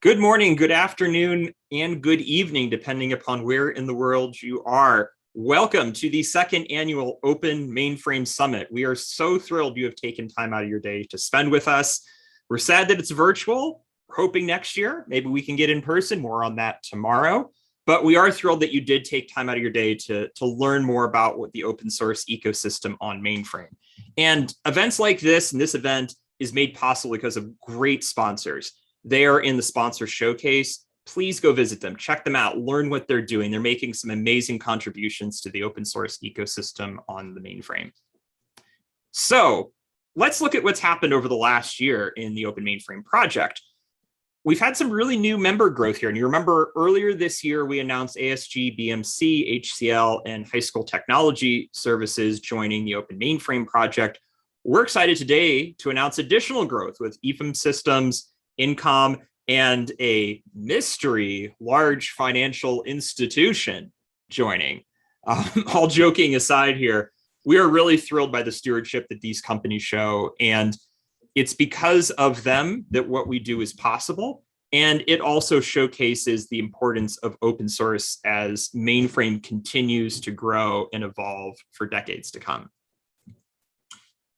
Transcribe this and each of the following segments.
Good morning, good afternoon, and good evening, depending upon where in the world you are. Welcome to the second annual Open Mainframe Summit. We are so thrilled you have taken time out of your day to spend with us. We're sad that it's virtual. We're hoping next year, maybe we can get in person, more on that tomorrow. But we are thrilled that you did take time out of your day to learn more about what the open source ecosystem on Mainframe. And events like this, and this event is made possible because of great sponsors. They are in the sponsor showcase. Please go visit them, check them out, learn what they're doing. They're making some amazing contributions to the open source ecosystem on the Mainframe. So let's look at what's happened over the last year in the Open Mainframe project. We've had some really new member growth here. And you remember earlier this year, we announced ASG, BMC, HCL, and High School Technology Services joining the Open Mainframe project. We're excited today to announce additional growth with EFM Systems, Income, and a mystery large financial institution joining. All joking aside here, we are really thrilled by the stewardship that these companies show. And it's because of them that what we do is possible. And it also showcases the importance of open source as Mainframe continues to grow and evolve for decades to come.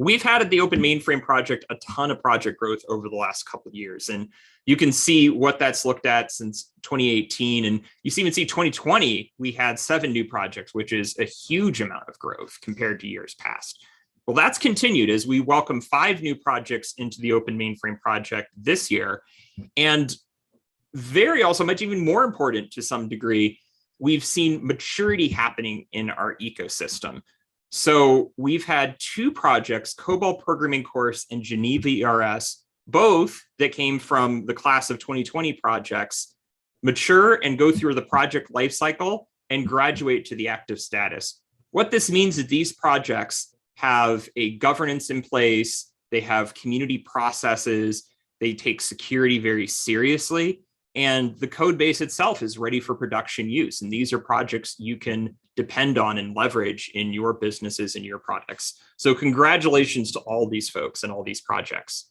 We've had at the Open Mainframe project a ton of project growth over the last couple of years, and you can see what that's looked at since 2018. And you even see 2020, we had 7 new projects, which is a huge amount of growth compared to years past. Well, that's continued as we welcome 5 new projects into the Open Mainframe project this year. And also much even more important to some degree, we've seen maturity happening in our ecosystem. So we've had 2 projects, COBOL Programming Course and Geneva ERS, both that came from the class of 2020 projects, mature and go through the project lifecycle and graduate to the active status. What this means is these projects have a governance in place, they have community processes, they take security very seriously, and the code base itself is ready for production use. And these are projects you can depend on and leverage in your businesses and your products. So congratulations to all these folks and all these projects.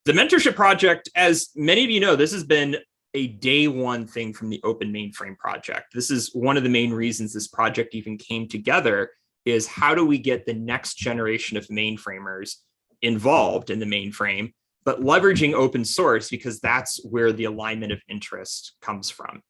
The mentorship project, as many of you know, this has been a day one thing from the Open Mainframe project. This is one of the main reasons this project even came together, is how do we get the next generation of mainframers involved in the mainframe, but leveraging open source, because that's where the alignment of interest comes from.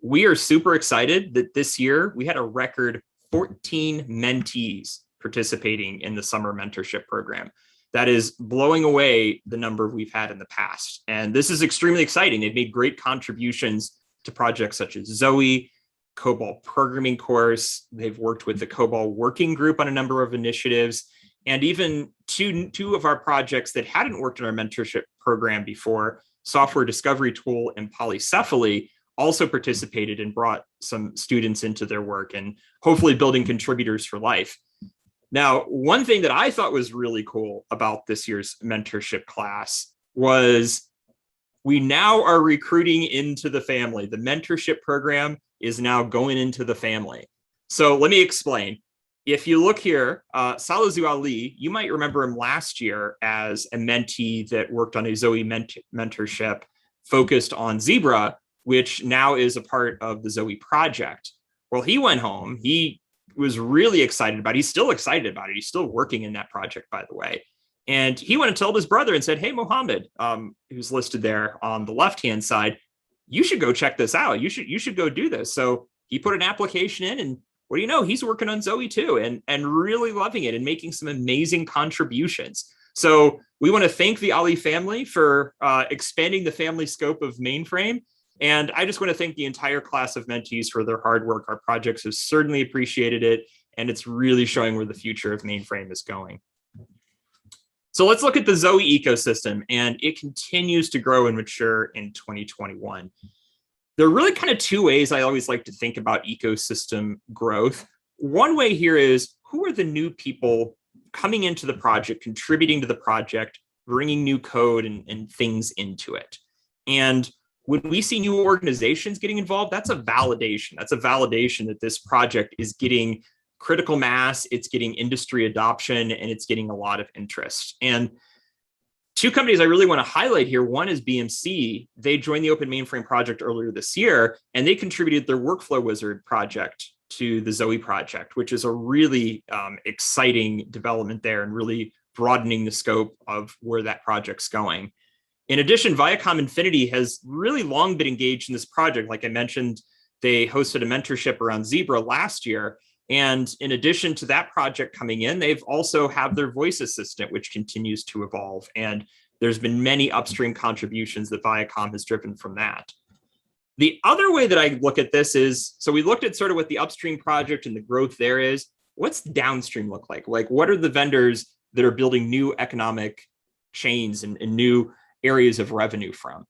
We are super excited that this year we had a record 14 mentees participating in the summer mentorship program. That is blowing away the number we've had in the past. And this is extremely exciting. They've made great contributions to projects such as Zoe, COBOL Programming Course. They've worked with the COBOL Working Group on a number of initiatives. And even two of our projects that hadn't worked in our mentorship program before, Software Discovery Tool and Polycephaly, also participated and brought some students into their work and hopefully building contributors for life. Now, one thing that I thought was really cool about this year's mentorship class was we now are recruiting into the family. The mentorship program is now going into the family. So let me explain. If you look here, Salazu Ali, you might remember him last year as a mentee that worked on a Zoe mentorship focused on Zebra, which now is a part of the Zoe project. Well, he went home. He was really excited about it. He's still excited about it. He's still working in that project, by the way. And he went and told his brother and said, hey, Mohammed, who's listed there on the left-hand side, you should go check this out. You should go do this. So he put an application in, and what do you know? He's working on Zoe too, and really loving it and making some amazing contributions. So we want to thank the Ali family for expanding the family scope of Mainframe. And I just want to thank the entire class of mentees for their hard work. Our projects have certainly appreciated it, and it's really showing where the future of Mainframe is going. So let's look at the Zoe ecosystem, and it continues to grow and mature in 2021. There are really kind of 2 ways I always like to think about ecosystem growth. One way here is, who are the new people coming into the project, contributing to the project, bringing new code and things into it? And when we see new organizations getting involved, that's a validation. That's a validation that this project is getting critical mass, it's getting industry adoption, and it's getting a lot of interest. And Two companies I really want to highlight here. One is BMC. They joined the Open Mainframe project earlier this year, and they contributed their Workflow Wizard project to the Zoe project, which is a really exciting development there and really broadening the scope of where that project's going. In addition, Viacom Infinity has really long been engaged in this project. Like I mentioned, they hosted a mentorship around Zebra last year. And in addition to that project coming in, they've also have their voice assistant, which continues to evolve. And there's been many upstream contributions that Viacom has driven from that. The other way that I look at this is, so we looked at sort of what the upstream project and the growth there is. What's downstream look like? Like, what are the vendors that are building new economic chains and new areas of revenue from?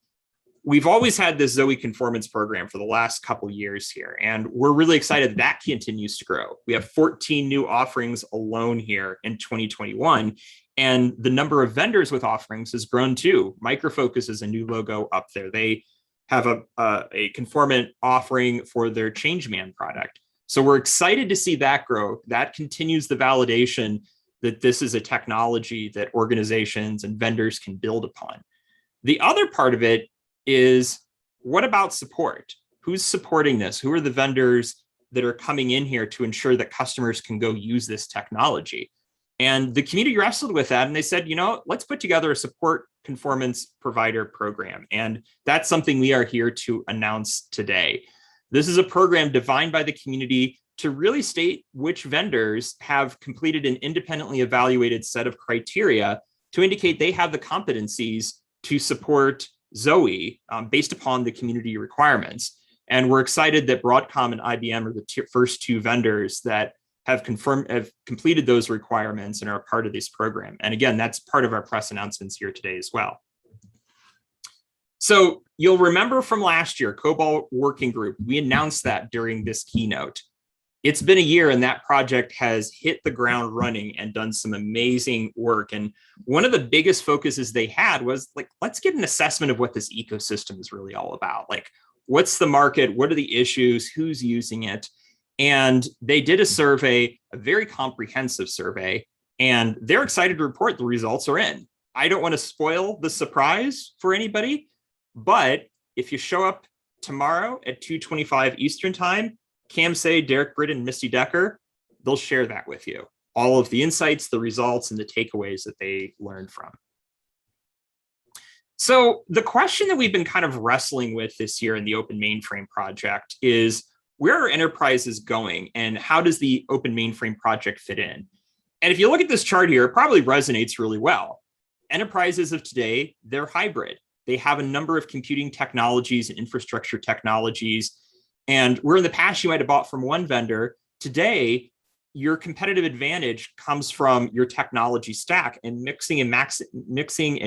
We've always had this Zoe conformance program for the last couple of years here, and we're really excited that continues to grow. We have 14 new offerings alone here in 2021, and the number of vendors with offerings has grown too. Micro Focus is a new logo up there. They have a conformant offering for their ChangeMan product. So we're excited to see that grow. That continues the validation that this is a technology that organizations and vendors can build upon. The other part of it is, what about support? Who's supporting this? Who are the vendors that are coming in here to ensure that customers can go use this technology? And the community wrestled with that, and they said, let's put together a support conformance provider program. And that's something we are here to announce today. This is a program defined by the community to really state which vendors have completed an independently evaluated set of criteria to indicate they have the competencies to support Zoe based upon the community requirements. And we're excited that Broadcom and IBM are the first two vendors that have completed those requirements and are a part of this program. And again, that's part of our press announcements here today as well. So you'll remember from last year, COBOL Working Group, we announced that during this keynote. It's been a year and that project has hit the ground running and done some amazing work. And one of the biggest focuses they had was like, let's get an assessment of what this ecosystem is really all about. Like, what's the market? What are the issues? Who's using it? And they did a survey, a very comprehensive survey, and they're excited to report the results are in. I don't want to spoil the surprise for anybody, but if you show up tomorrow at 2:25 Eastern time, Cam Say, Derek Britt, and Misty Decker, they'll share that with you. All of the insights, the results, and the takeaways that they learned from. So the question that we've been kind of wrestling with this year in the Open Mainframe project is, where are enterprises going and how does the Open Mainframe project fit in? And if you look at this chart here, it probably resonates really well. Enterprises of today, they're hybrid. They have a number of computing technologies and infrastructure technologies. And where in the past you might have bought from one vendor, today your competitive advantage comes from your technology stack, and mixing and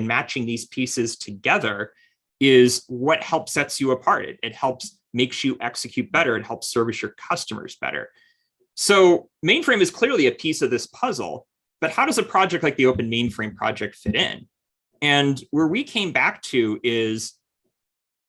matching these pieces together is what helps sets you apart. It helps makes you execute better. It helps service your customers better. So Mainframe is clearly a piece of this puzzle, but how does a project like the Open Mainframe project fit in? And where we came back to is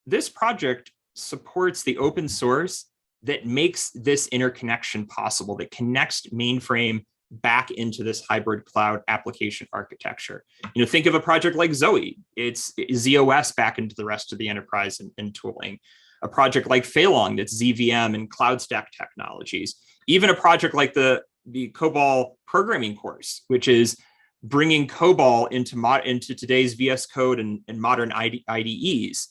this project supports the open source that makes this interconnection possible, that connects Mainframe back into this hybrid cloud application architecture. Think of a project like Zoe. It's ZOS back into the rest of the enterprise and tooling. A project like Phaelong, that's ZVM and cloud stack technologies. Even a project like the COBOL programming course, which is bringing COBOL into today's VS Code and modern IDEs,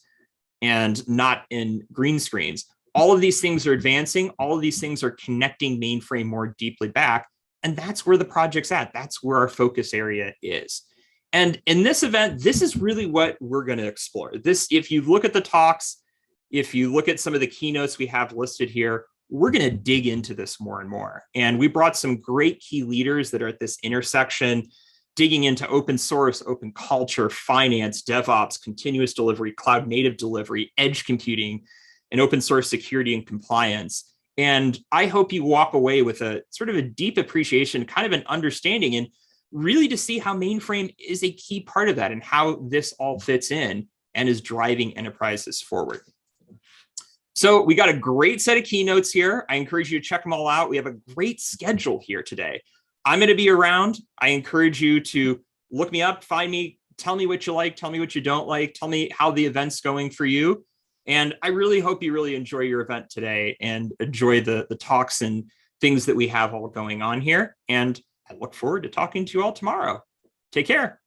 and not in green screens. All of these things are advancing. All of these things are connecting Mainframe more deeply back. And that's where the project's at. That's where our focus area is. And in this event, this is really what we're going to explore. This, if you look at the talks, if you look at some of the keynotes we have listed here, we're going to dig into this more and more. And we brought some great key leaders that are at this intersection, digging into open source, open culture, finance, DevOps, continuous delivery, cloud native delivery, edge computing, and open source security and compliance. And I hope you walk away with a sort of a deep appreciation, kind of an understanding, and really to see how Mainframe is a key part of that and how this all fits in and is driving enterprises forward. So we got a great set of keynotes here. I encourage you to check them all out. We have a great schedule here today. I'm going to be around. I encourage you to look me up, find me, Tell me what you like, tell me what you don't like, tell me how the event's going for you. And I really hope you really enjoy your event today and enjoy the talks and things that we have all going on here. And I look forward to talking to you all tomorrow. Take care.